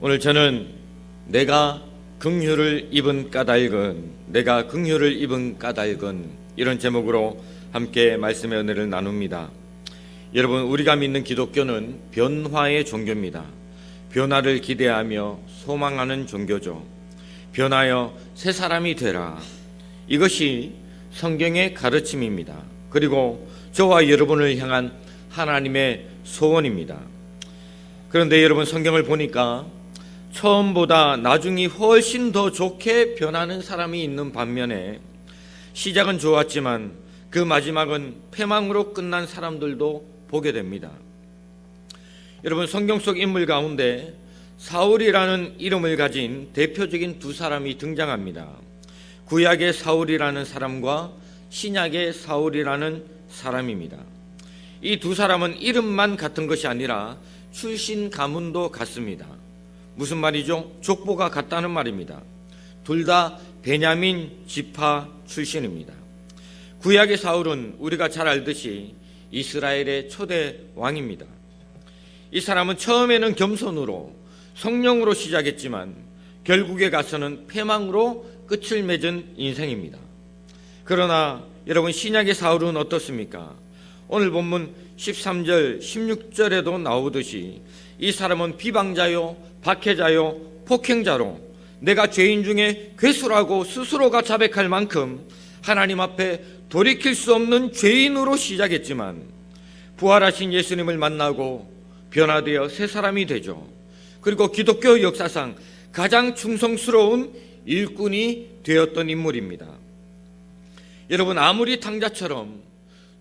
오늘 저는 내가 긍휼을 입은 까닭은 이런 제목으로 함께 말씀의 은혜를 나눕니다. 여러분, 우리가 믿는 기독교는 변화의 종교입니다. 변화를 기대하며 소망하는 종교죠. 변하여 새 사람이 되라. 이것이 성경의 가르침입니다. 그리고 저와 여러분을 향한 하나님의 소원입니다. 그런데 여러분, 성경을 보니까 처음보다 나중이 훨씬 더 좋게 변하는 사람이 있는 반면에 시작은 좋았지만 그 마지막은 패망으로 끝난 사람들도 보게 됩니다. 여러분, 성경 속 인물 가운데 사울이라는 이름을 가진 대표적인 두 사람이 등장합니다. 구약의 사울이라는 사람과 신약의 사울이라는 사람입니다. 이 두 사람은 이름만 같은 것이 아니라 출신 가문도 같습니다. 무슨 말이죠? 족보가 같다는 말입니다. 둘 다 베냐민 지파 출신입니다. 구약의 사울은 우리가 잘 알듯이 이스라엘의 초대 왕입니다. 이 사람은 처음에는 겸손으로 성령으로 시작했지만 결국에 가서는 패망으로 끝을 맺은 인생입니다. 그러나 여러분, 신약의 사울은 어떻습니까? 오늘 본문 13절 16절에도 나오듯이 이 사람은 비방자요, 박해자요, 폭행자로 내가 죄인 중에 괴수라고 스스로가 자백할 만큼 하나님 앞에 돌이킬 수 없는 죄인으로 시작했지만 부활하신 예수님을 만나고 변화되어 새 사람이 되죠. 그리고 기독교 역사상 가장 충성스러운 일꾼이 되었던 인물입니다. 여러분, 아무리 탕자처럼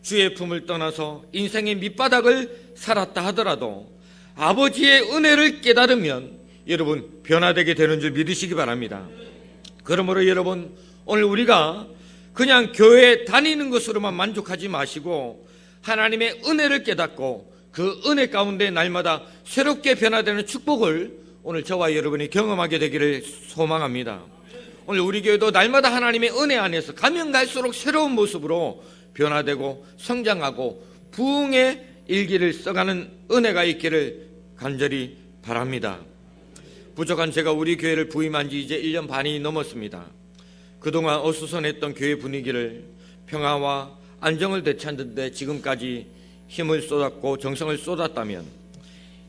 주의 품을 떠나서 인생의 밑바닥을 살았다 하더라도 아버지의 은혜를 깨달으면 여러분 변화되게 되는 줄 믿으시기 바랍니다. 그러므로 여러분, 오늘 우리가 그냥 교회에 다니는 것으로만 만족하지 마시고 하나님의 은혜를 깨닫고 그 은혜 가운데 날마다 새롭게 변화되는 축복을 오늘 저와 여러분이 경험하게 되기를 소망합니다. 오늘 우리 교회도 날마다 하나님의 은혜 안에서 가면 갈수록 새로운 모습으로 변화되고 성장하고 부흥의 일기를 써가는 은혜가 있기를 간절히 바랍니다. 부족한 제가 우리 교회를 부임한 지 이제 1년 반이 넘었습니다. 그동안 어수선했던 교회 분위기를 평화와 안정을 되찾는 데 지금까지 힘을 쏟았고 정성을 쏟았다면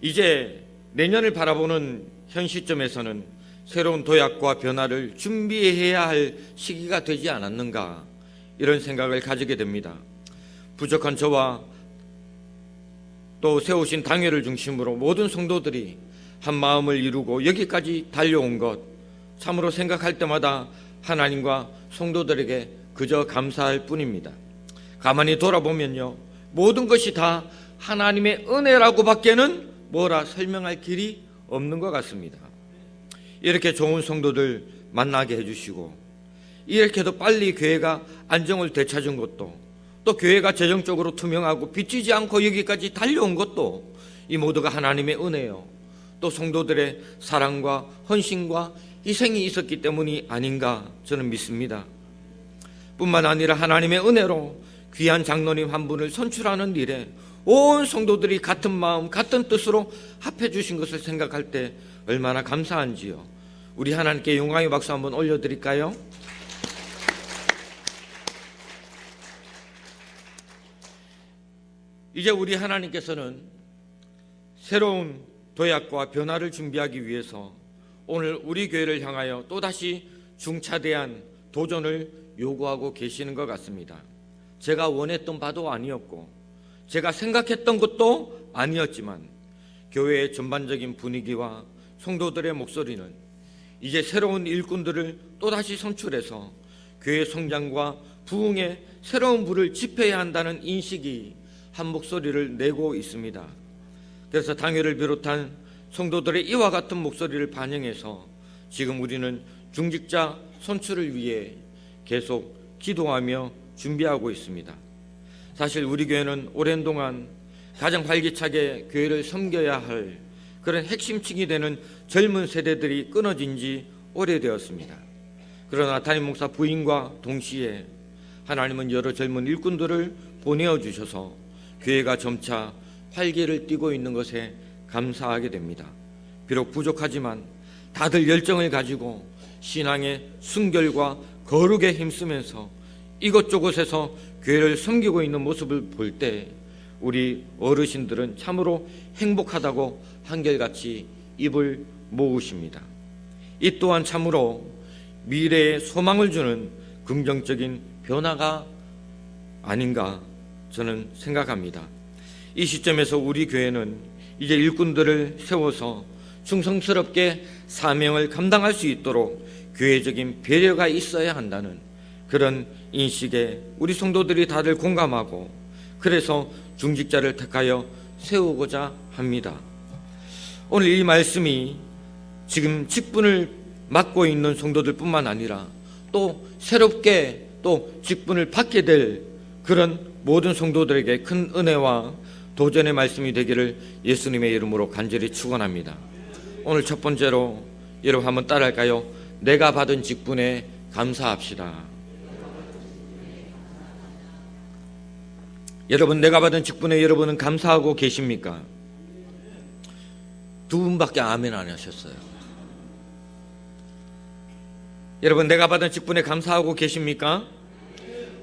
이제 내년을 바라보는 현 시점에서는 새로운 도약과 변화를 준비해야 할 시기가 되지 않았는가, 이런 생각을 가지게 됩니다. 부족한 저와 또 세우신 당회를 중심으로 모든 성도들이 한 마음을 이루고 여기까지 달려온 것, 참으로 생각할 때마다 하나님과 성도들에게 그저 감사할 뿐입니다. 가만히 돌아보면요, 모든 것이 다 하나님의 은혜라고 밖에는 뭐라 설명할 길이 없는 것 같습니다. 이렇게 좋은 성도들 만나게 해주시고 이렇게도 빨리 교회가 안정을 되찾은 것도, 또 교회가 재정적으로 투명하고 빚지지 않고 여기까지 달려온 것도 이 모두가 하나님의 은혜요, 또 성도들의 사랑과 헌신과 희생이 있었기 때문이 아닌가 저는 믿습니다. 뿐만 아니라 하나님의 은혜로 귀한 장로님 한 분을 선출하는 일에 온 성도들이 같은 마음 같은 뜻으로 합해 주신 것을 생각할 때 얼마나 감사한지요. 우리 하나님께 영광의 박수 한번 올려드릴까요? 이제 우리 하나님께서는 새로운 도약과 변화를 준비하기 위해서 오늘 우리 교회를 향하여 또다시 중차대한 도전을 요구하고 계시는 것 같습니다. 제가 원했던 바도 아니었고 제가 생각했던 것도 아니었지만 교회의 전반적인 분위기와 성도들의 목소리는 이제 새로운 일꾼들을 또다시 선출해서 교회 성장과 부흥의 새로운 불을 지펴야 한다는 인식이 한 목소리를 내고 있습니다. 그래서 당회를 비롯한 성도들의 이와 같은 목소리를 반영해서 지금 우리는 중직자 선출을 위해 계속 기도하며 준비하고 있습니다. 사실 우리 교회는 오랜 동안 가장 활기차게 교회를 섬겨야 할 그런 핵심층이 되는 젊은 세대들이 끊어진 지 오래되었습니다. 그러나 담임 목사 부임과 동시에 하나님은 여러 젊은 일꾼들을 보내어 주셔서 교회가 점차 활기를 띠고 있는 것에 감사하게 됩니다. 비록 부족하지만 다들 열정을 가지고 신앙의 순결과 거룩에 힘쓰면서 이곳저곳에서 교회를 섬기고 있는 모습을 볼 때 우리 어르신들은 참으로 행복하다고 한결같이 입을 모으십니다. 이 또한 참으로 미래에 소망을 주는 긍정적인 변화가 아닌가 저는 생각합니다. 이 시점에서 우리 교회는 이제 일꾼들을 세워서 충성스럽게 사명을 감당할 수 있도록 교회적인 배려가 있어야 한다는 그런 인식에 우리 성도들이 다들 공감하고 그래서 중직자를 택하여 세우고자 합니다. 오늘 이 말씀이 지금 직분을 맡고 있는 성도들 뿐만 아니라 또 새롭게 또 직분을 받게 될 그런 모든 성도들에게 큰 은혜와 도전의 말씀이 되기를 예수님의 이름으로 간절히 축원합니다. 오늘 첫 번째로 여러분 한번 따라할까요? 내가 받은 직분에 감사합시다. 여러분, 내가 받은 직분에 여러분은 감사하고 계십니까? 두 분밖에 아멘 안 하셨어요. 여러분, 내가 받은 직분에 감사하고 계십니까?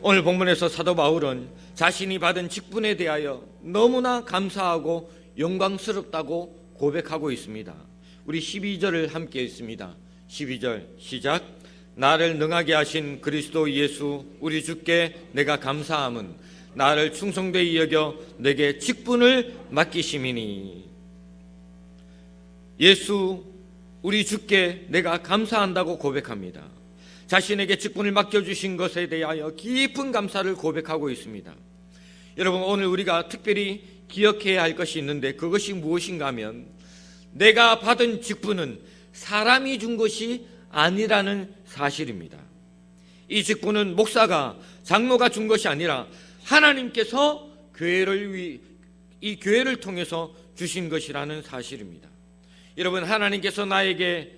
오늘 본문에서 사도 바울은 자신이 받은 직분에 대하여 너무나 감사하고 영광스럽다고 고백하고 있습니다. 우리 12절을 함께 읽습니다. 12절 시작. 나를 능하게 하신 그리스도 예수 우리 주께 내가 감사함은 나를 충성되이 여겨 내게 직분을 맡기심이니. 예수 우리 주께 내가 감사한다고 고백합니다. 자신에게 직분을 맡겨주신 것에 대하여 깊은 감사를 고백하고 있습니다. 여러분, 오늘 우리가 특별히 기억해야 할 것이 있는데 그것이 무엇인가 하면 내가 받은 직분은 사람이 준 것이 아니라는 사실입니다. 이 직분은 목사가 장로가 준 것이 아니라 하나님께서 이 교회를 통해서 주신 것이라는 사실입니다. 여러분, 하나님께서 나에게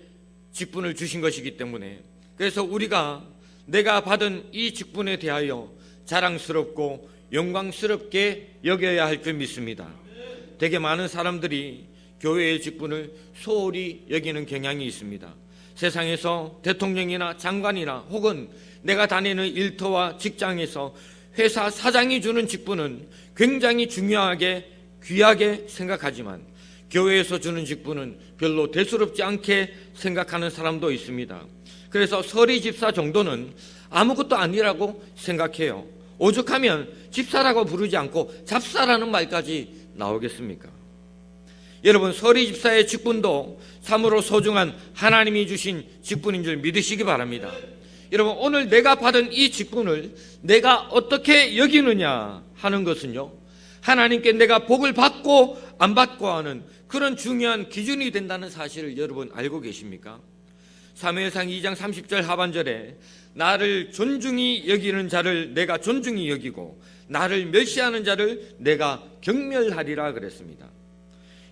직분을 주신 것이기 때문에 그래서 우리가 내가 받은 이 직분에 대하여 자랑스럽고 영광스럽게 여겨야 할 줄 믿습니다. 되게 많은 사람들이 교회의 직분을 소홀히 여기는 경향이 있습니다. 세상에서 대통령이나 장관이나 혹은 내가 다니는 일터와 직장에서 회사 사장이 주는 직분은 굉장히 중요하게 귀하게 생각하지만 교회에서 주는 직분은 별로 대수롭지 않게 생각하는 사람도 있습니다. 그래서 서리 집사 정도는 아무것도 아니라고 생각해요. 오죽하면 집사라고 부르지 않고 잡사라는 말까지 나오겠습니까? 여러분, 서리 집사의 직분도 참으로 소중한 하나님이 주신 직분인 줄 믿으시기 바랍니다. 여러분, 오늘 내가 받은 이 직분을 내가 어떻게 여기느냐 하는 것은요, 하나님께 내가 복을 받고 안 받고 하는 그런 중요한 기준이 된다는 사실을 여러분 알고 계십니까? 사무엘상 2장 30절 하반절에 나를 존중히 여기는 자를 내가 존중히 여기고 나를 멸시하는 자를 내가 경멸하리라 그랬습니다.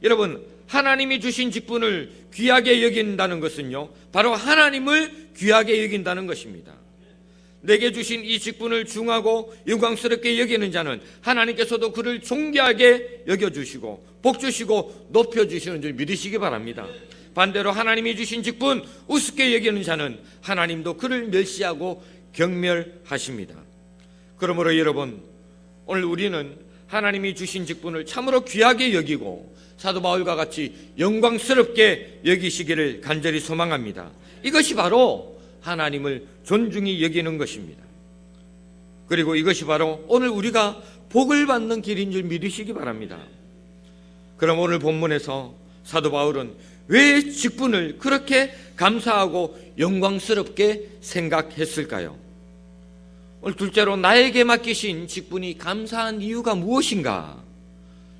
여러분, 하나님이 주신 직분을 귀하게 여긴다는 것은요, 바로 하나님을 귀하게 여긴다는 것입니다. 내게 주신 이 직분을 중하고 영광스럽게 여기는 자는 하나님께서도 그를 존귀하게 여겨주시고 복주시고 높여주시는 줄 믿으시기 바랍니다. 반대로 하나님이 주신 직분 우습게 여기는 자는 하나님도 그를 멸시하고 경멸하십니다. 그러므로 여러분, 오늘 우리는 하나님이 주신 직분을 참으로 귀하게 여기고 사도 바울과 같이 영광스럽게 여기시기를 간절히 소망합니다. 이것이 바로 하나님을 존중히 여기는 것입니다. 그리고 이것이 바로 오늘 우리가 복을 받는 길인 줄 믿으시기 바랍니다. 그럼 오늘 본문에서 사도 바울은 왜 직분을 그렇게 감사하고 영광스럽게 생각했을까요? 오늘 둘째로 나에게 맡기신 직분이 감사한 이유가 무엇인가?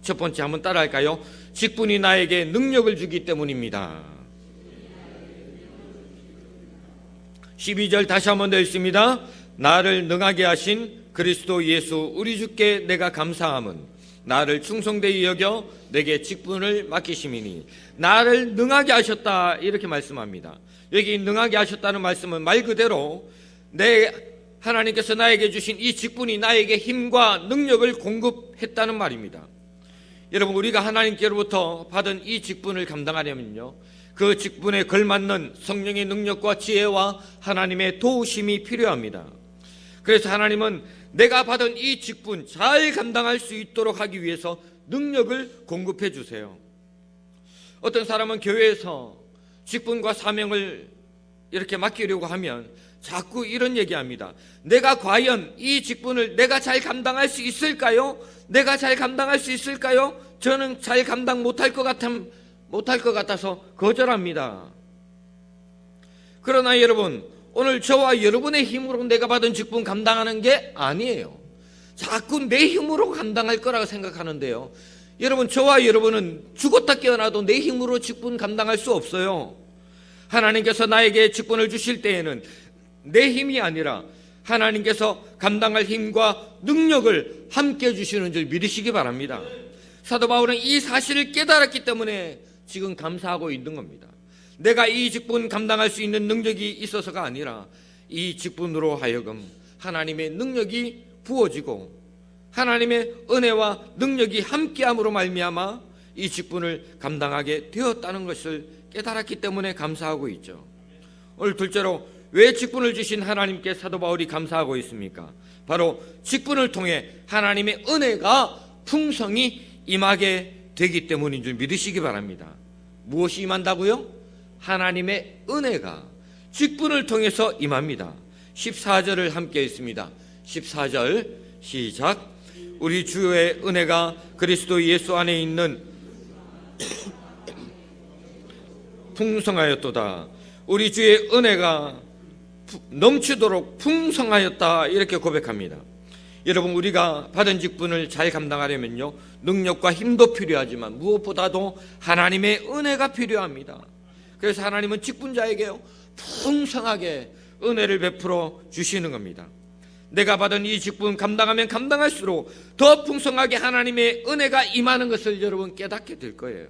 첫 번째 한번 따라할까요? 직분이 나에게 능력을 주기 때문입니다. 12절 다시 한번 더 읽습니다. 나를 능하게 하신 그리스도 예수 우리 주께 내가 감사함은 나를 충성되이 여겨 내게 직분을 맡기심이니. 나를 능하게 하셨다 이렇게 말씀합니다. 여기 능하게 하셨다는 말씀은 말 그대로 하나님께서 나에게 주신 이 직분이 나에게 힘과 능력을 공급했다는 말입니다. 여러분, 우리가 하나님께로부터 받은 이 직분을 감당하려면요, 그 직분에 걸맞는 성령의 능력과 지혜와 하나님의 도우심이 필요합니다. 그래서 하나님은 내가 받은 이 직분 잘 감당할 수 있도록 하기 위해서 능력을 공급해 주세요. 어떤 사람은 교회에서 직분과 사명을 이렇게 맡기려고 하면 자꾸 이런 얘기합니다. 내가 과연 이 직분을 내가 잘 감당할 수 있을까요? 내가 잘 감당할 수 있을까요? 저는 잘 감당 못할 것 같아서 거절합니다. 그러나 여러분, 오늘 저와 여러분의 힘으로 내가 받은 직분 감당하는 게 아니에요. 자꾸 내 힘으로 감당할 거라고 생각하는데요, 여러분, 저와 여러분은 죽었다 깨어나도 내 힘으로 직분 감당할 수 없어요. 하나님께서 나에게 직분을 주실 때에는 내 힘이 아니라 하나님께서 감당할 힘과 능력을 함께 주시는 줄 믿으시기 바랍니다. 사도 바울은 이 사실을 깨달았기 때문에 지금 감사하고 있는 겁니다. 내가 이 직분 감당할 수 있는 능력이 있어서가 아니라 이 직분으로 하여금 하나님의 능력이 부어지고 하나님의 은혜와 능력이 함께함으로 말미암아 이 직분을 감당하게 되었다는 것을 깨달았기 때문에 감사하고 있죠. 오늘 둘째로, 왜 직분을 주신 하나님께 사도 바울이 감사하고 있습니까? 바로 직분을 통해 하나님의 은혜가 풍성히 임하게 되기 때문인 줄 믿으시기 바랍니다. 무엇이 임한다고요? 하나님의 은혜가 직분을 통해서 임합니다. 14절을 함께 읽습니다. 14절 시작. 우리 주의 은혜가 그리스도 예수 안에 있는 풍성하였도다. 우리 주의 은혜가 넘치도록 풍성하였다, 이렇게 고백합니다. 여러분, 우리가 받은 직분을 잘 감당하려면요, 능력과 힘도 필요하지만 무엇보다도 하나님의 은혜가 필요합니다. 그래서 하나님은 직분자에게요, 풍성하게 은혜를 베풀어 주시는 겁니다. 내가 받은 이 직분 감당하면 감당할수록 더 풍성하게 하나님의 은혜가 임하는 것을 여러분 깨닫게 될 거예요.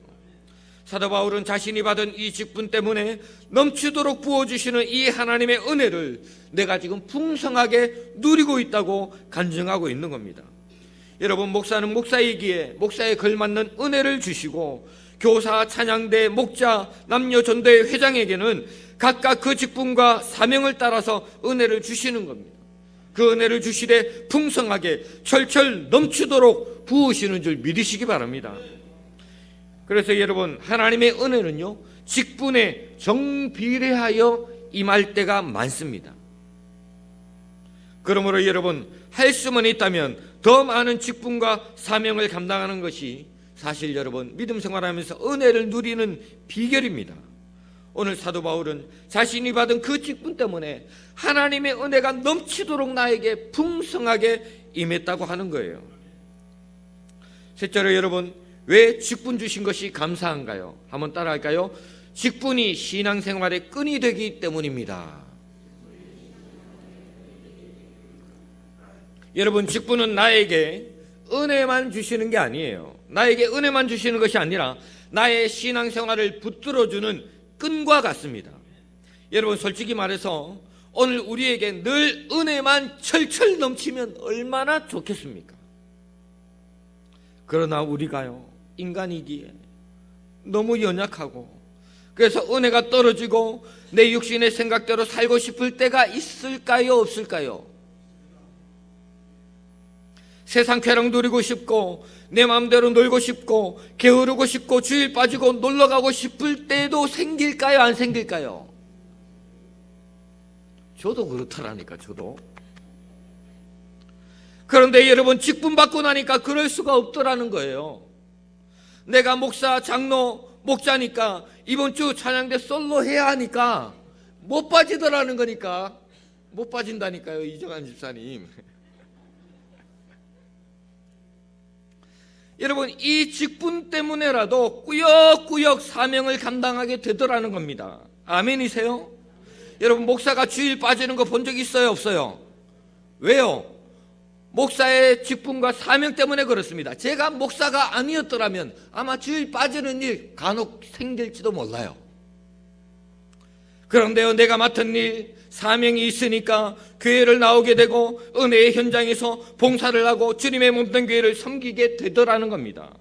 사도 바울은 자신이 받은 이 직분 때문에 넘치도록 부어주시는 이 하나님의 은혜를 내가 지금 풍성하게 누리고 있다고 간증하고 있는 겁니다. 여러분, 목사는 목사이기에 목사에 걸맞는 은혜를 주시고, 교사, 찬양대, 목자, 남녀 전도회 회장에게는 각각 그 직분과 사명을 따라서 은혜를 주시는 겁니다. 그 은혜를 주시되 풍성하게 철철 넘치도록 부으시는 줄 믿으시기 바랍니다. 그래서 여러분, 하나님의 은혜는요, 직분에 정비례하여 임할 때가 많습니다. 그러므로 여러분, 할 수만 있다면 더 많은 직분과 사명을 감당하는 것이 사실 여러분, 믿음 생활하면서 은혜를 누리는 비결입니다. 오늘 사도 바울은 자신이 받은 그 직분 때문에 하나님의 은혜가 넘치도록 나에게 풍성하게 임했다고 하는 거예요. 셋째로 여러분, 왜 직분 주신 것이 감사한가요? 한번 따라할까요? 직분이 신앙생활의 끈이 되기 때문입니다. 여러분, 직분은 나에게 은혜만 주시는 게 아니에요. 나에게 은혜만 주시는 것이 아니라 나의 신앙생활을 붙들어주는 끈과 같습니다. 여러분, 솔직히 말해서 오늘 우리에게 늘 은혜만 철철 넘치면 얼마나 좋겠습니까? 그러나 우리가요, 인간이기에 너무 연약하고, 그래서 은혜가 떨어지고 내 육신의 생각대로 살고 싶을 때가 있을까요, 없을까요? 세상 쾌락 누리고 싶고 내 마음대로 놀고 싶고 게으르고 싶고 주일 빠지고 놀러가고 싶을 때도 생길까요, 안 생길까요? 저도 그렇더라니까, 저도. 그런데 여러분, 직분 받고 나니까 그럴 수가 없더라는 거예요. 내가 목사, 장로, 목자니까 이번 주 찬양대 솔로 해야 하니까 못 빠지더라는 거니까. 못 빠진다니까요, 이정환 집사님. 여러분, 이 직분 때문에라도 꾸역꾸역 사명을 감당하게 되더라는 겁니다. 아멘이세요? 여러분, 목사가 주일 빠지는 거 본 적 있어요, 없어요? 왜요? 목사의 직분과 사명 때문에 그렇습니다. 제가 목사가 아니었더라면 아마 주일 빠지는 일 간혹 생길지도 몰라요. 그런데요, 내가 맡은 일, 사명이 있으니까 교회를 나오게 되고 은혜의 현장에서 봉사를 하고 주님의 몸된 교회를 섬기게 되더라는 겁니다.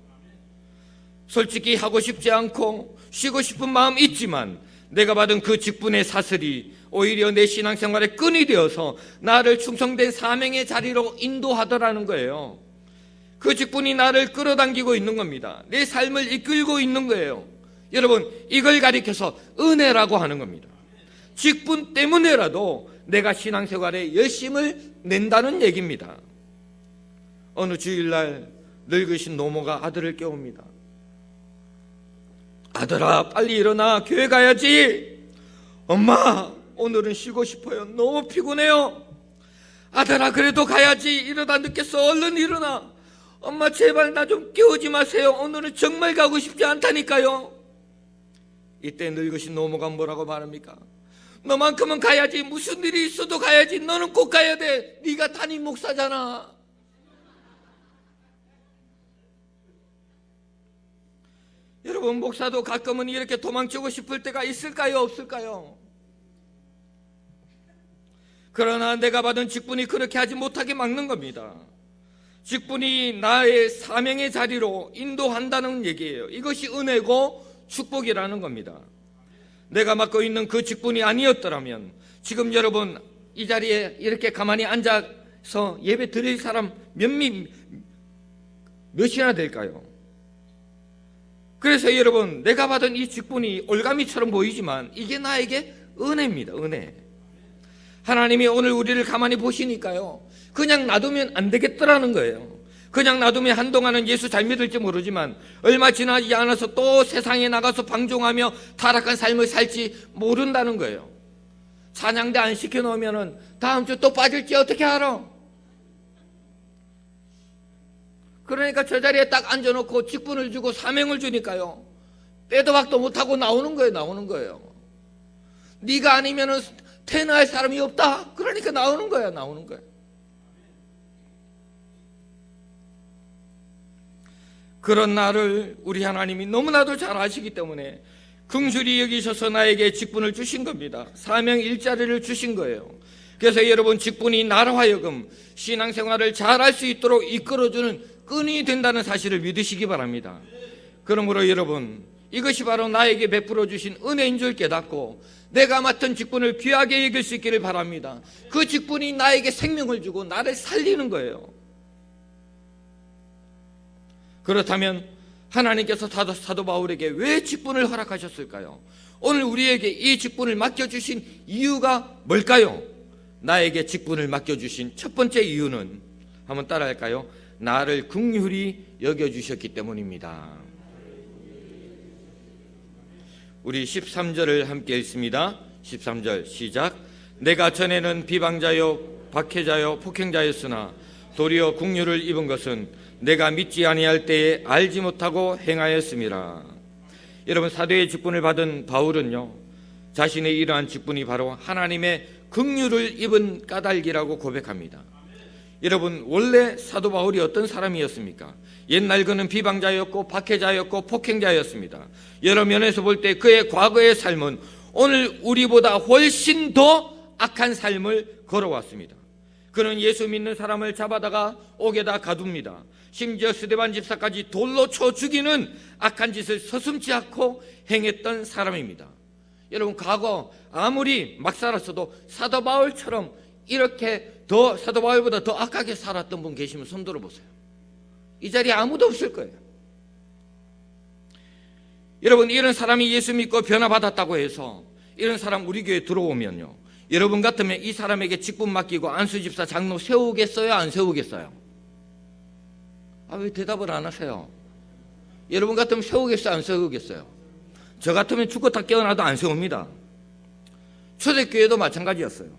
솔직히 하고 싶지 않고 쉬고 싶은 마음 있지만 내가 받은 그 직분의 사슬이 오히려 내 신앙생활의 끈이 되어서 나를 충성된 사명의 자리로 인도하더라는 거예요. 그 직분이 나를 끌어당기고 있는 겁니다. 내 삶을 이끌고 있는 거예요. 여러분, 이걸 가리켜서 은혜라고 하는 겁니다. 직분 때문에라도 내가 신앙생활에 열심을 낸다는 얘기입니다. 어느 주일날 늙으신 노모가 아들을 깨웁니다. 아들아, 빨리 일어나, 교회 가야지. 엄마, 오늘은 쉬고 싶어요. 너무 피곤해요. 아들아, 그래도 가야지. 이러다 늦겠어. 얼른 일어나. 엄마, 제발 나 좀 깨우지 마세요. 오늘은 정말 가고 싶지 않다니까요. 이때 늙으신 노모가 뭐라고 말합니까? 너만큼은 가야지. 무슨 일이 있어도 가야지. 너는 꼭 가야 돼. 네가 담임 목사잖아. 여러분, 목사도 가끔은 이렇게 도망치고 싶을 때가 있을까요? 없을까요? 그러나 내가 받은 직분이 그렇게 하지 못하게 막는 겁니다. 직분이 나의 사명의 자리로 인도한다는 얘기예요. 이것이 은혜고 축복이라는 겁니다. 내가 맡고 있는 그 직분이 아니었더라면 지금 여러분 이 자리에 이렇게 가만히 앉아서 예배 드릴 사람 몇이나 될까요? 그래서 여러분, 내가 받은 이 직분이 올가미처럼 보이지만 이게 나에게 은혜입니다. 은혜. 하나님이 오늘 우리를 가만히 보시니까요, 그냥 놔두면 안 되겠더라는 거예요. 그냥 놔두면 한동안은 예수 잘 믿을지 모르지만 얼마 지나지 않아서 또 세상에 나가서 방종하며 타락한 삶을 살지 모른다는 거예요. 찬양대 안 시켜놓으면 다음 주 또 빠질지 어떻게 알아? 그러니까 저 자리에 딱 앉아놓고 직분을 주고 사명을 주니까요, 빼도 박도 못하고 나오는 거예요. 네가 아니면은 퇴나할 사람이 없다. 그러니까 나오는 거예요. 그런 나를 우리 하나님이 너무나도 잘 아시기 때문에 긍휼히 여기셔서 나에게 직분을 주신 겁니다. 사명 일자리를 주신 거예요. 그래서 여러분, 직분이 나로 하여금 신앙생활을 잘할 수 있도록 이끌어주는 끈이 된다는 사실을 믿으시기 바랍니다. 그러므로 여러분, 이것이 바로 나에게 베풀어 주신 은혜인 줄 깨닫고 내가 맡은 직분을 귀하게 여길 수 있기를 바랍니다. 그 직분이 나에게 생명을 주고 나를 살리는 거예요. 그렇다면 하나님께서 사도 바울에게 왜 직분을 허락하셨을까요? 오늘 우리에게 이 직분을 맡겨주신 이유가 뭘까요? 나에게 직분을 맡겨주신 첫 번째 이유는, 한번 따라할까요? 나를 긍휼히 여겨주셨기 때문입니다. 우리 13절을 함께 읽습니다. 13절 시작. 내가 전에는 비방자요 박해자요 폭행자였으나 도리어 긍휼을 입은 것은 내가 믿지 아니할 때에 알지 못하고 행하였음이라. 여러분, 사도의 직분을 받은 바울은요, 자신의 이러한 직분이 바로 하나님의 긍휼을 입은 까닭이라고 고백합니다. 여러분, 원래 사도 바울이 어떤 사람이었습니까? 옛날 그는 비방자였고 박해자였고 폭행자였습니다. 여러 면에서 볼 때 그의 과거의 삶은 오늘 우리보다 훨씬 더 악한 삶을 걸어왔습니다. 그는 예수 믿는 사람을 잡아다가 옥에다 가둡니다. 심지어 스데반 집사까지 돌로 쳐 죽이는 악한 짓을 서슴지 않고 행했던 사람입니다. 여러분, 과거 아무리 막 살았어도 사도 바울처럼 이렇게 사도 바울보다 더 악하게 살았던 분 계시면 손 들어보세요. 이 자리에 아무도 없을 거예요. 여러분, 이런 사람이 예수 믿고 변화받았다고 해서 이런 사람 우리 교회에 들어오면요, 여러분 같으면 이 사람에게 직분 맡기고 안수집사 장로 세우겠어요? 안 세우겠어요? 왜 대답을 안 하세요? 여러분 같으면 세우겠어요? 안 세우겠어요? 저 같으면 죽고 다 깨어나도 안 세웁니다. 초대교회도 마찬가지였어요.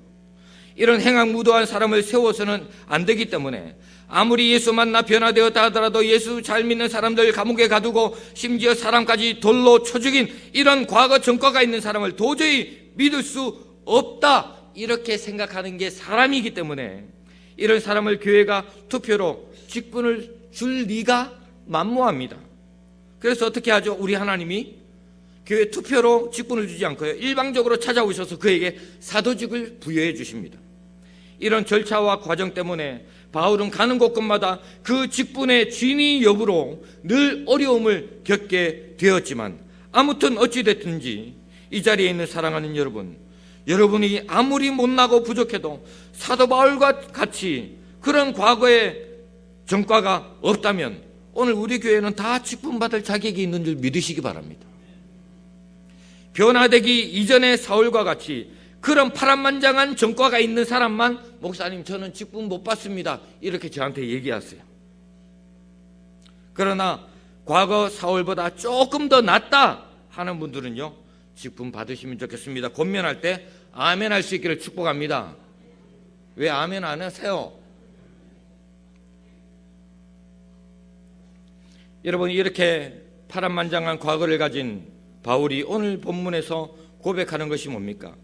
이런 행악무도한 사람을 세워서는 안 되기 때문에 아무리 예수 만나 변화되었다 하더라도 예수 잘 믿는 사람들 감옥에 가두고 심지어 사람까지 돌로 쳐 죽인 이런 과거 전과가 있는 사람을 도저히 믿을 수 없다, 이렇게 생각하는 게 사람이기 때문에 이런 사람을 교회가 투표로 직분을 줄 리가 만무합니다. 그래서 어떻게 하죠? 우리 하나님이 교회 투표로 직분을 주지 않고요, 일방적으로 찾아오셔서 그에게 사도직을 부여해 주십니다. 이런 절차와 과정 때문에 바울은 가는 곳곳마다 그 직분의 진위 여부로 늘 어려움을 겪게 되었지만, 아무튼 어찌됐든지 이 자리에 있는 사랑하는 여러분, 여러분이 아무리 못나고 부족해도 사도 바울과 같이 그런 과거의 전과가 없다면 오늘 우리 교회는 다 직분받을 자격이 있는 줄 믿으시기 바랍니다. 변화되기 이전의 사울과 같이 그런 파란만장한 전과가 있는 사람만 목사님 저는 직분 못 받습니다 이렇게 저한테 얘기하세요. 그러나 과거 사울보다 조금 더 낫다 하는 분들은요, 직분 받으시면 좋겠습니다. 권면할 때 아멘 할 수 있기를 축복합니다. 왜 아멘 안 하세요? 여러분, 이렇게 파란만장한 과거를 가진 바울이 오늘 본문에서 고백하는 것이 뭡니까?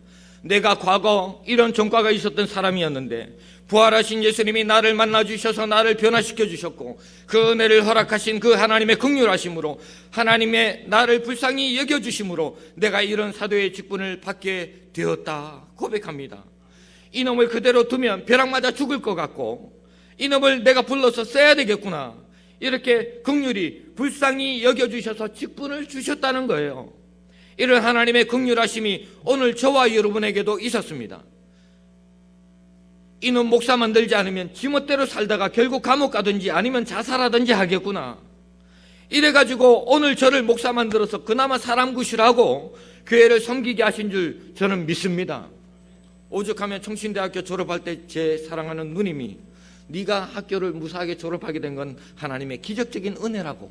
내가 과거 이런 전과가 있었던 사람이었는데 부활하신 예수님이 나를 만나주셔서 나를 변화시켜 주셨고, 그 은혜를 허락하신 그 하나님의 긍휼하심으로, 하나님의 나를 불쌍히 여겨주심으로 내가 이런 사도의 직분을 받게 되었다 고백합니다. 이놈을 그대로 두면 벼락 맞아 죽을 것 같고, 이놈을 내가 불러서 써야 되겠구나, 이렇게 긍휼히 불쌍히 여겨주셔서 직분을 주셨다는 거예요. 이런 하나님의 긍휼하심이 오늘 저와 여러분에게도 있었습니다. 이놈 목사 만들지 않으면 지멋대로 살다가 결국 감옥 가든지 아니면 자살하든지 하겠구나, 이래가지고 오늘 저를 목사 만들어서 그나마 사람 구실하고 교회를 섬기게 하신 줄 저는 믿습니다. 오죽하면 청신대학교 졸업할 때 제 사랑하는 누님이 네가 학교를 무사하게 졸업하게 된 건 하나님의 기적적인 은혜라고.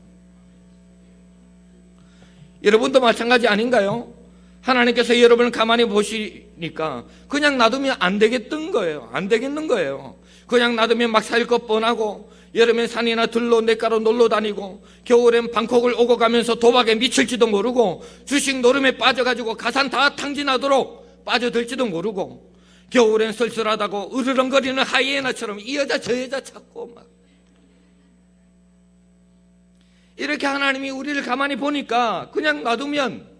여러분도 마찬가지 아닌가요? 하나님께서 여러분을 가만히 보시니까 그냥 놔두면 안 되겠던 거예요. 안 되겠는 거예요. 그냥 놔두면 막 살 것 뻔하고, 여름엔 산이나 들로 냇가로 놀러 다니고, 겨울엔 방콕을 오고 가면서 도박에 미칠지도 모르고, 주식 노름에 빠져가지고 가산 다 탕진하도록 빠져들지도 모르고, 겨울엔 쓸쓸하다고 으르렁거리는 하이에나처럼 이 여자 저 여자 찾고 막, 이렇게 하나님이 우리를 가만히 보니까 그냥 놔두면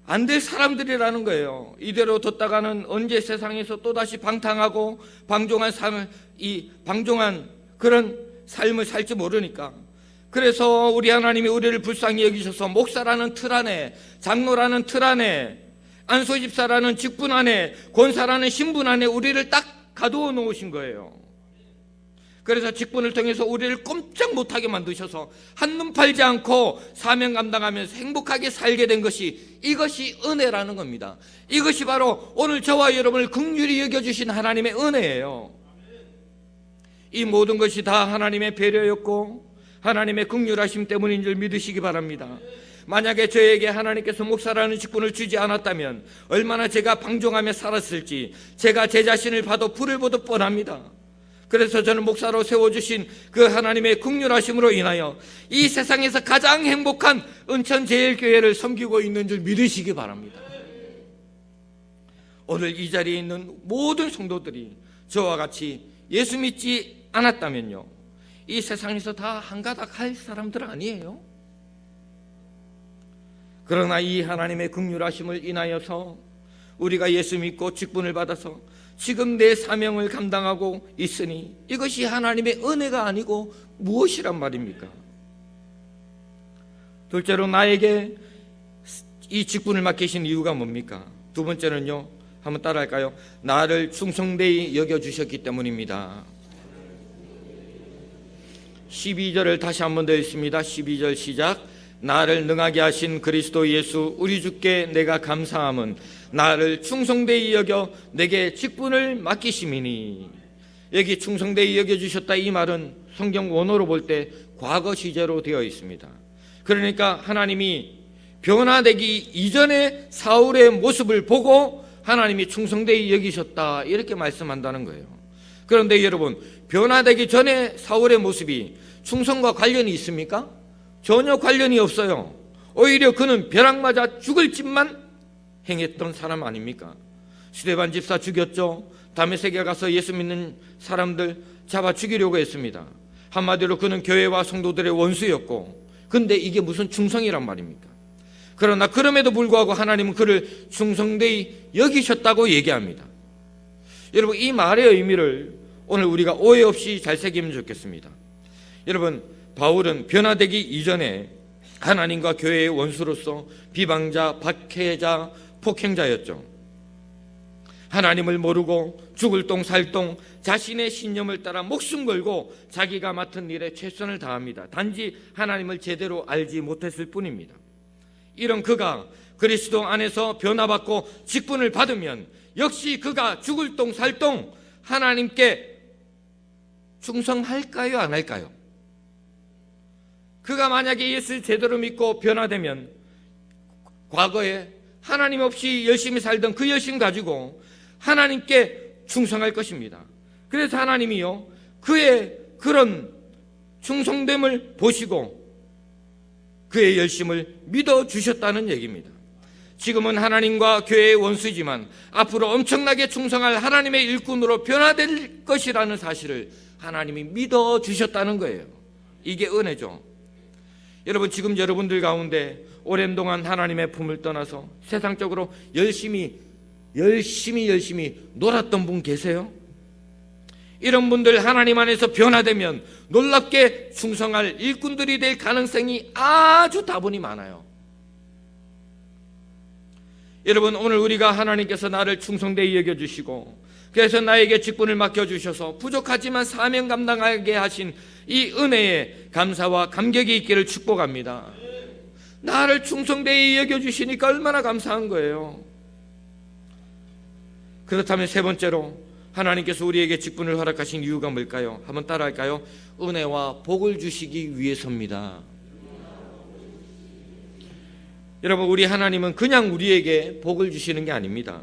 안 될 사람들이라는 거예요. 이대로 뒀다가는 언제 세상에서 또다시 방탕하고 방종한 삶을, 방종한 그런 삶을 살지 모르니까. 그래서 우리 하나님이 우리를 불쌍히 여기셔서 목사라는 틀 안에, 장로라는 틀 안에, 안소집사라는 직분 안에, 권사라는 신분 안에 우리를 딱 가두어 놓으신 거예요. 그래서 직분을 통해서 우리를 꼼짝 못하게 만드셔서 한눈 팔지 않고 사명 감당하면서 행복하게 살게 된 것이, 이것이 은혜라는 겁니다. 이것이 바로 오늘 저와 여러분을 긍휼히 여겨주신 하나님의 은혜예요. 이 모든 것이 다 하나님의 배려였고 하나님의 긍휼하심 때문인 줄 믿으시기 바랍니다. 만약에 저에게 하나님께서 목사라는 직분을 주지 않았다면 얼마나 제가 방종하며 살았을지 제가 제 자신을 봐도 불을 보듯 뻔합니다. 그래서 저는 목사로 세워주신 그 하나님의 긍휼하심으로 인하여 이 세상에서 가장 행복한 은천제일교회를 섬기고 있는 줄 믿으시기 바랍니다. 오늘 이 자리에 있는 모든 성도들이 저와 같이 예수 믿지 않았다면요, 이 세상에서 다 한가닥 할 사람들 아니에요. 그러나 이 하나님의 긍휼하심을 인하여서 우리가 예수 믿고 직분을 받아서 지금 내 사명을 감당하고 있으니 이것이 하나님의 은혜가 아니고 무엇이란 말입니까? 둘째로 나에게 이 직분을 맡기신 이유가 뭡니까? 두 번째는요, 한번 따라할까요? 나를 충성되이 여겨주셨기 때문입니다. 12절을 다시 한번 더 읽습니다. 12절 시작. 나를 능하게 하신 그리스도 예수 우리 주께 내가 감사함은 나를 충성되이 여겨 내게 직분을 맡기심이니. 여기 충성되이 여겨주셨다, 이 말은 성경 원어로 볼 때 과거 시제로 되어 있습니다. 그러니까 하나님이 변화되기 이전의 사울의 모습을 보고 하나님이 충성되이 여기셨다, 이렇게 말씀한다는 거예요. 그런데 여러분, 변화되기 전에 사울의 모습이 충성과 관련이 있습니까? 전혀 관련이 없어요. 오히려 그는 벼락 맞아 죽을 짓만 행했던 사람 아닙니까? 스데반 집사 죽였죠. 다메섹에 가서 예수 믿는 사람들 잡아 죽이려고 했습니다. 한마디로 그는 교회와 성도들의 원수였고, 근데 이게 무슨 충성이란 말입니까? 그러나 그럼에도 불구하고 하나님은 그를 충성되이 여기셨다고 얘기합니다. 여러분, 이 말의 의미를 오늘 우리가 오해 없이 잘 새기면 좋겠습니다. 여러분, 바울은 변화되기 이전에 하나님과 교회의 원수로서 비방자, 박해자, 폭행자였죠. 하나님을 모르고 죽을 똥 살 똥 자신의 신념을 따라 목숨 걸고 자기가 맡은 일에 최선을 다합니다. 단지 하나님을 제대로 알지 못했을 뿐입니다. 이런 그가 그리스도 안에서 변화받고 직분을 받으면 역시 그가 죽을 똥 살 똥 하나님께 충성할까요, 안 할까요? 그가 만약에 예수를 제대로 믿고 변화되면 과거에 하나님 없이 열심히 살던 그 열심 가지고 하나님께 충성할 것입니다. 그래서 하나님이요, 그의 그런 충성됨을 보시고 그의 열심을 믿어주셨다는 얘기입니다. 지금은 하나님과 교회의 원수지만 앞으로 엄청나게 충성할 하나님의 일꾼으로 변화될 것이라는 사실을 하나님이 믿어주셨다는 거예요. 이게 은혜죠. 여러분, 지금 여러분들 가운데 오랜 동안 하나님의 품을 떠나서 세상적으로 열심히 놀았던 분 계세요? 이런 분들 하나님 안에서 변화되면 놀랍게 충성할 일꾼들이 될 가능성이 아주 다분히 많아요. 여러분, 오늘 우리가 하나님께서 나를 충성되이 여겨주시고 그래서 나에게 직분을 맡겨주셔서 부족하지만 사명 감당하게 하신 이 은혜에 감사와 감격이 있기를 축복합니다. 나를 충성되이 여겨주시니까 얼마나 감사한 거예요. 그렇다면 세 번째로 하나님께서 우리에게 직분을 허락하신 이유가 뭘까요? 한번 따라할까요? 은혜와 복을 주시기 위해서입니다. 여러분, 우리 하나님은 그냥 우리에게 복을 주시는 게 아닙니다.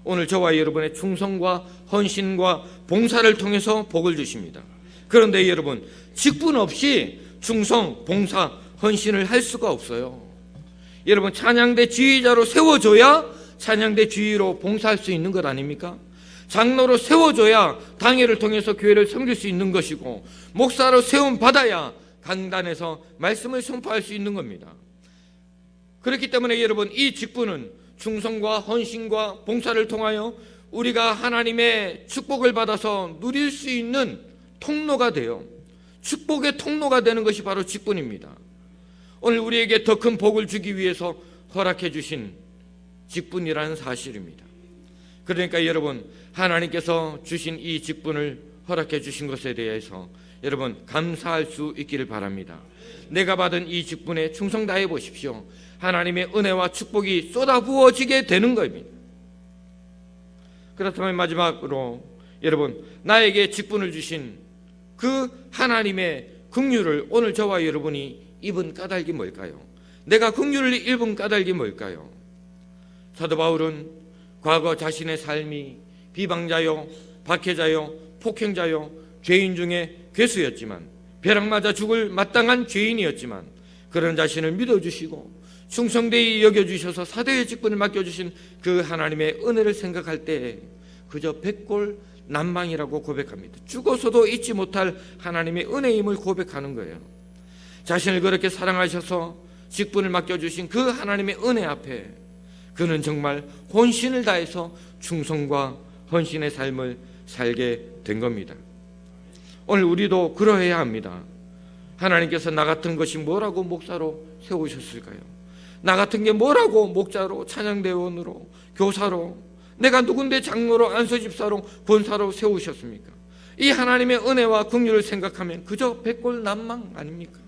오늘 저와 여러분의 충성과 헌신과 봉사를 통해서 복을 주십니다. 그런데 여러분, 직분 없이 충성, 봉사, 헌신을 할 수가 없어요. 여러분, 찬양대 지휘자로 세워줘야 찬양대 지휘로 봉사할 수 있는 것 아닙니까? 장로로 세워줘야 당회를 통해서 교회를 섬길 수 있는 것이고, 목사로 세움 받아야 강단에서 말씀을 선포할 수 있는 겁니다. 그렇기 때문에 여러분, 이 직분은 충성과 헌신과 봉사를 통하여 우리가 하나님의 축복을 받아서 누릴 수 있는 통로가 돼요. 축복의 통로가 되는 것이 바로 직분입니다. 오늘 우리에게 더 큰 복을 주기 위해서 허락해 주신 직분이라는 사실입니다. 그러니까 여러분, 하나님께서 주신 이 직분을 허락해 주신 것에 대해서 여러분 감사할 수 있기를 바랍니다. 내가 받은 이 직분에 충성 다해 보십시오. 하나님의 은혜와 축복이 쏟아부어지게 되는 겁니다. 그렇다면 마지막으로 여러분, 나에게 직분을 주신 그 하나님의 긍휼을 오늘 저와 여러분이 입은 까닭이 뭘까요? 내가 긍휼을 입은 까닭이 뭘까요? 사도 바울은 과거 자신의 삶이 비방자요, 박해자요, 폭행자요, 죄인 중에 괴수였지만, 벼락 맞아 죽을 마땅한 죄인이었지만 그런 자신을 믿어주시고 충성되이 여겨주셔서 사도의 직분을 맡겨주신 그 하나님의 은혜를 생각할 때 그저 백골난망이라고 고백합니다. 죽어서도 잊지 못할 하나님의 은혜임을 고백하는 거예요. 자신을 그렇게 사랑하셔서 직분을 맡겨주신 그 하나님의 은혜 앞에 그는 정말 혼신을 다해서 충성과 헌신의 삶을 살게 된 겁니다. 오늘 우리도 그러해야 합니다. 하나님께서 나 같은 것이 뭐라고 목사로 세우셨을까요? 나 같은 게 뭐라고 목자로, 찬양대원으로, 교사로, 내가 누군데 장로로, 안수집사로, 권사로 세우셨습니까? 이 하나님의 은혜와 긍휼을 생각하면 그저 백골난망 아닙니까?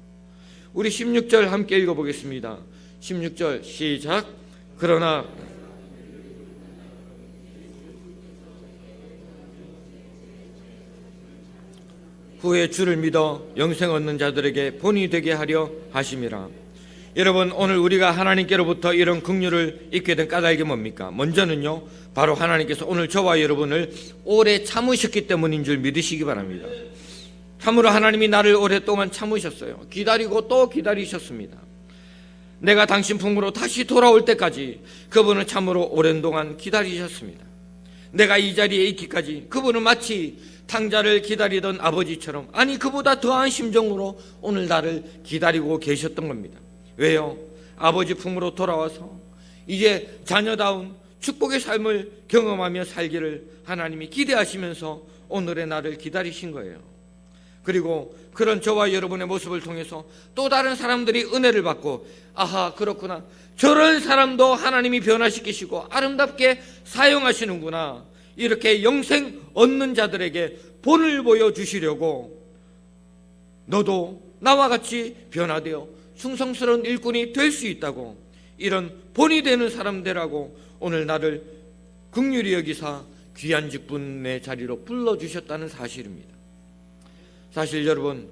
우리 16절 함께 읽어보겠습니다. 16절 시작. 그러나 후에 주를 믿어 영생 얻는 자들에게 본이 되게 하려 하심이라. 여러분, 오늘 우리가 하나님께로부터 이런 긍휼을 입게 된 까닭이 뭡니까? 먼저는요, 바로 하나님께서 오늘 저와 여러분을 오래 참으셨기 때문인 줄 믿으시기 바랍니다. 참으로 하나님이 나를 오랫동안 참으셨어요. 기다리고 또 기다리셨습니다. 내가 당신 품으로 다시 돌아올 때까지 그분은 참으로 오랜 동안 기다리셨습니다. 내가 이 자리에 있기까지 그분은 마치 탕자를 기다리던 아버지처럼, 아니 그보다 더한 심정으로 오늘 나를 기다리고 계셨던 겁니다. 왜요? 아버지 품으로 돌아와서 이제 자녀다운 축복의 삶을 경험하며 살기를 하나님이 기대하시면서 오늘의 나를 기다리신 거예요. 그리고 그런 저와 여러분의 모습을 통해서 또 다른 사람들이 은혜를 받고, 아하, 그렇구나, 저런 사람도 하나님이 변화시키시고 아름답게 사용하시는구나, 이렇게 영생 얻는 자들에게 본을 보여주시려고 너도 나와 같이 변화되어 충성스러운 일꾼이 될 수 있다고, 이런 본이 되는 사람 되라고 오늘 나를 긍휼히 여기사 귀한 직분의 자리로 불러주셨다는 사실입니다. 사실 여러분,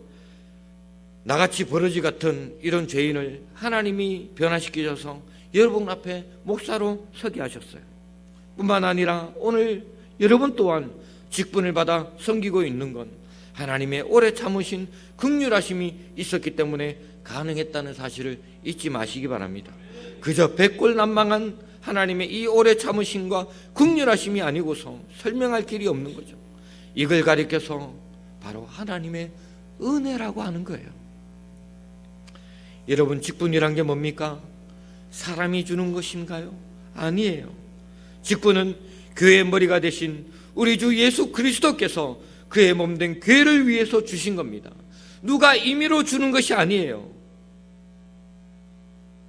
나같이 버러지 같은 이런 죄인을 하나님이 변화시키셔서 여러분 앞에 목사로 서게 하셨어요. 뿐만 아니라 오늘 여러분 또한 직분을 받아 섬기고 있는 건 하나님의 오래 참으신 긍휼하심이 있었기 때문에 가능했다는 사실을 잊지 마시기 바랍니다. 그저 백골난망한 하나님의 이 오래 참으심과 긍휼하심이 아니고서 설명할 길이 없는 거죠. 이걸 가리켜서 바로 하나님의 은혜라고 하는 거예요. 여러분, 직분이란 게 뭡니까? 사람이 주는 것인가요? 아니에요. 직분은 교회의 머리가 되신 우리 주 예수 그리스도께서 그의 몸된 교회를 위해서 주신 겁니다. 누가 임의로 주는 것이 아니에요.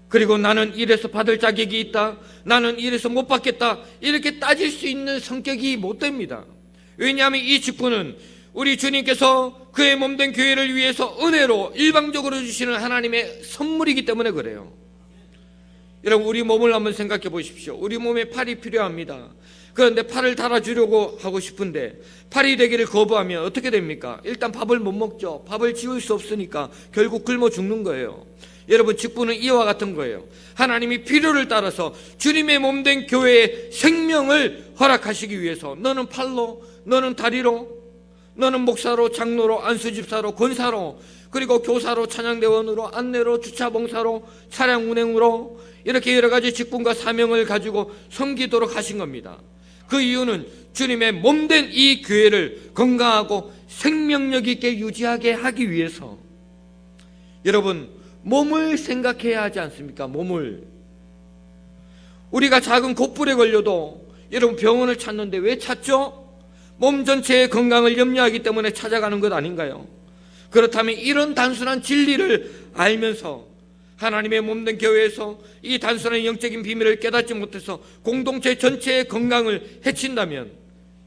그리고 나는 이래서 받을 자격이 있다, 나는 이래서 못 받겠다, 이렇게 따질 수 있는 성격이 못 됩니다. 왜냐하면 이 직분은 우리 주님께서 그의 몸된 교회를 위해서 은혜로 일방적으로 주시는 하나님의 선물이기 때문에 그래요. 여러분, 우리 몸을 한번 생각해 보십시오. 우리 몸에 팔이 필요합니다. 그런데 팔을 달아주려고 하고 싶은데 팔이 되기를 거부하면 어떻게 됩니까? 일단 밥을 못 먹죠. 밥을 지울 수 없으니까 결국 굶어 죽는 거예요. 여러분, 직분은 이와 같은 거예요. 하나님이 필요를 따라서 주님의 몸된 교회의 생명을 허락하시기 위해서 너는 팔로, 너는 다리로, 너는 목사로, 장로로, 안수집사로, 권사로, 그리고 교사로, 찬양대원으로, 안내로, 주차봉사로, 차량 운행으로 이렇게 여러 가지 직분과 사명을 가지고 섬기도록 하신 겁니다. 그 이유는 주님의 몸된 이 교회를 건강하고 생명력 있게 유지하게 하기 위해서. 여러분, 몸을 생각해야 하지 않습니까? 몸을. 우리가 작은 곧불에 걸려도 여러분 병원을 찾는데 왜 찾죠? 몸 전체의 건강을 염려하기 때문에 찾아가는 것 아닌가요? 그렇다면 이런 단순한 진리를 알면서 하나님의 몸된 교회에서 이 단순한 영적인 비밀을 깨닫지 못해서 공동체 전체의 건강을 해친다면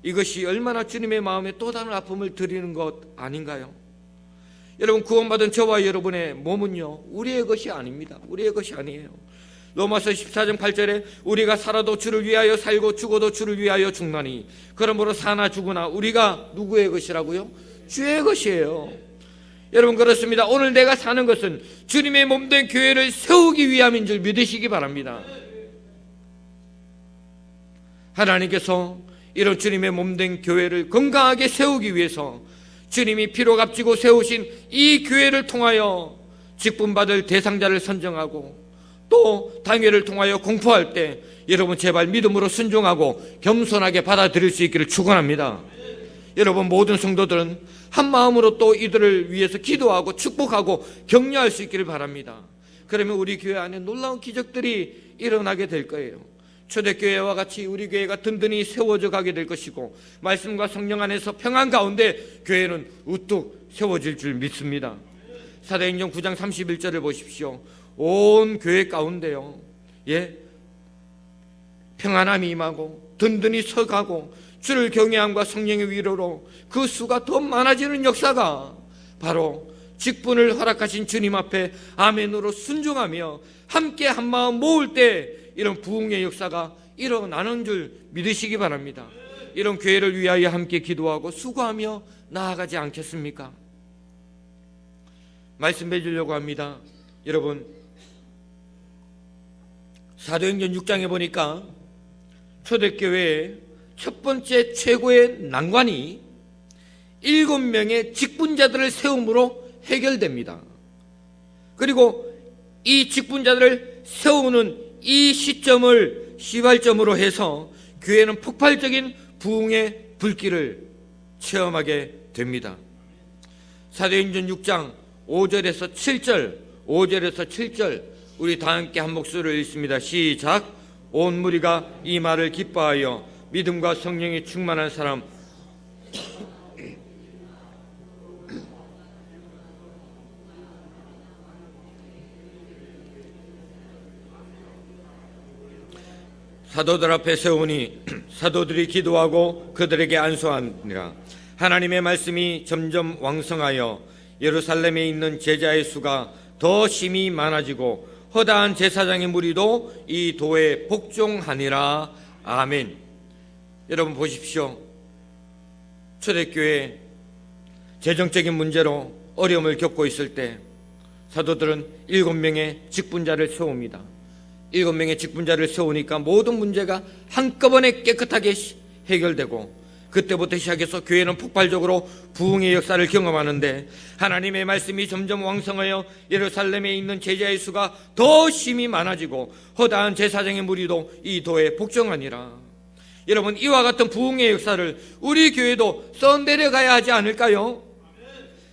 이것이 얼마나 주님의 마음에 또 다른 아픔을 드리는 것 아닌가요? 여러분, 구원받은 저와 여러분의 몸은요, 우리의 것이 아닙니다. 우리의 것이 아니에요. 로마서 14장 8절에 우리가 살아도 주를 위하여 살고 죽어도 주를 위하여 죽나니 그러므로 사나 죽으나 우리가 누구의 것이라고요? 주의 것이에요. 여러분, 그렇습니다. 오늘 내가 사는 것은 주님의 몸된 교회를 세우기 위함인 줄 믿으시기 바랍니다. 하나님께서 이런 주님의 몸된 교회를 건강하게 세우기 위해서 주님이 피로 값지고 세우신 이 교회를 통하여 직분받을 대상자를 선정하고 또 당회를 통하여 공포할 때 여러분 제발 믿음으로 순종하고 겸손하게 받아들일 수 있기를 축원합니다. 여러분, 모든 성도들은 한 마음으로 또 이들을 위해서 기도하고 축복하고 격려할 수 있기를 바랍니다. 그러면 우리 교회 안에 놀라운 기적들이 일어나게 될 거예요. 초대교회와 같이 우리 교회가 든든히 세워져 가게 될 것이고 말씀과 성령 안에서 평안 가운데 교회는 우뚝 세워질 줄 믿습니다. 사도행전 9장 31절을 보십시오. 온 교회 가운데요, 평안함이 임하고 든든히 서가고 주를 경외함과 성령의 위로로 그 수가 더 많아지는 역사가 바로 직분을 허락하신 주님 앞에 아멘으로 순종하며 함께 한마음 모을 때 이런 부흥의 역사가 일어나는 줄 믿으시기 바랍니다. 이런 교회를 위하여 함께 기도하고 수고하며 나아가지 않겠습니까? 말씀해 주려고 합니다. 여러분, 사도행전 6장에 보니까 초대교회의 첫 번째 최고의 난관이 7명의 직분자들을 세움으로 해결됩니다. 그리고 이 직분자들을 세우는 이 시점을 시발점으로 해서 교회는 폭발적인 부흥의 불길을 체험하게 됩니다. 사도행전 6장 5절에서 7절 우리 다 함께 한 목소리를 읽습니다. 시작. 온 무리가 이 말을 기뻐하여 믿음과 성령이 충만한 사람 사도들 앞에 세우니 사도들이 기도하고 그들에게 안수하니라. 하나님의 말씀이 점점 왕성하여 예루살렘에 있는 제자의 수가 더 심히 많아지고 허다한 제사장의 무리도 이 도에 복종하니라. 아멘. 여러분 보십시오. 초대교회 재정적인 문제로 어려움을 겪고 있을 때 사도들은 7명의 직분자를 세웁니다. 7명의 직분자를 세우니까 모든 문제가 한꺼번에 깨끗하게 해결되고, 그때부터 시작해서 교회는 폭발적으로 부흥의 역사를 경험하는데, 하나님의 말씀이 점점 왕성하여 예루살렘에 있는 제자의 수가 더 심히 많아지고 허다한 제사장의 무리도 이 도에 복종하니라. 여러분, 이와 같은 부흥의 역사를 우리 교회도 써내려가야 하지 않을까요?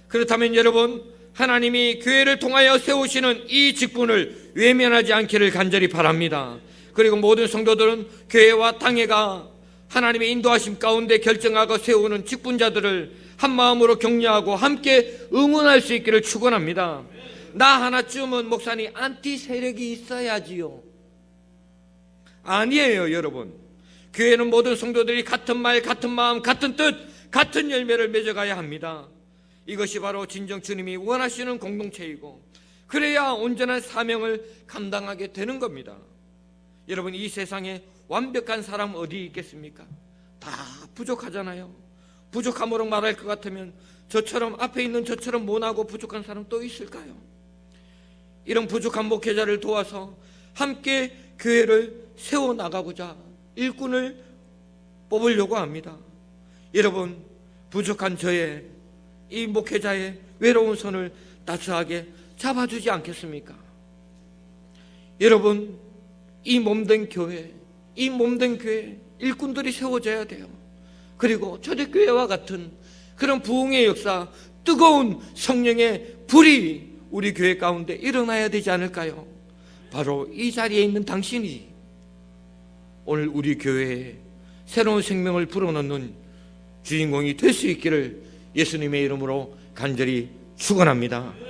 그렇다면 여러분, 하나님이 교회를 통하여 세우시는 이 직분을 외면하지 않기를 간절히 바랍니다. 그리고 모든 성도들은 교회와 당회가 하나님의 인도하심 가운데 결정하고 세우는 직분자들을 한마음으로 격려하고 함께 응원할 수 있기를 축원합니다. 나 하나쯤은 목사님 안티 세력이 있어야지요. 아니에요, 여러분. 교회는 모든 성도들이 같은 말, 같은 마음, 같은 뜻, 같은 열매를 맺어가야 합니다. 이것이 바로 진정 주님이 원하시는 공동체이고, 그래야 온전한 사명을 감당하게 되는 겁니다. 여러분, 이 세상에 완벽한 사람 어디 있겠습니까? 다 부족하잖아요. 부족함으로 말할 것 같으면 저처럼, 앞에 있는 저처럼 모나고 부족한 사람 또 있을까요? 이런 부족한 목회자를 도와서 함께 교회를 세워나가고자 일꾼을 뽑으려고 합니다. 여러분, 부족한 저의 이 목회자의 외로운 손을 따스하게 잡아주지 않겠습니까? 여러분, 이 몸된 교회, 이 몸된 교회 일꾼들이 세워져야 돼요. 그리고 초대교회와 같은 그런 부흥의 역사, 뜨거운 성령의 불이 우리 교회 가운데 일어나야 되지 않을까요? 바로 이 자리에 있는 당신이 오늘 우리 교회에 새로운 생명을 불어넣는 주인공이 될 수 있기를 예수님의 이름으로 간절히 축원합니다.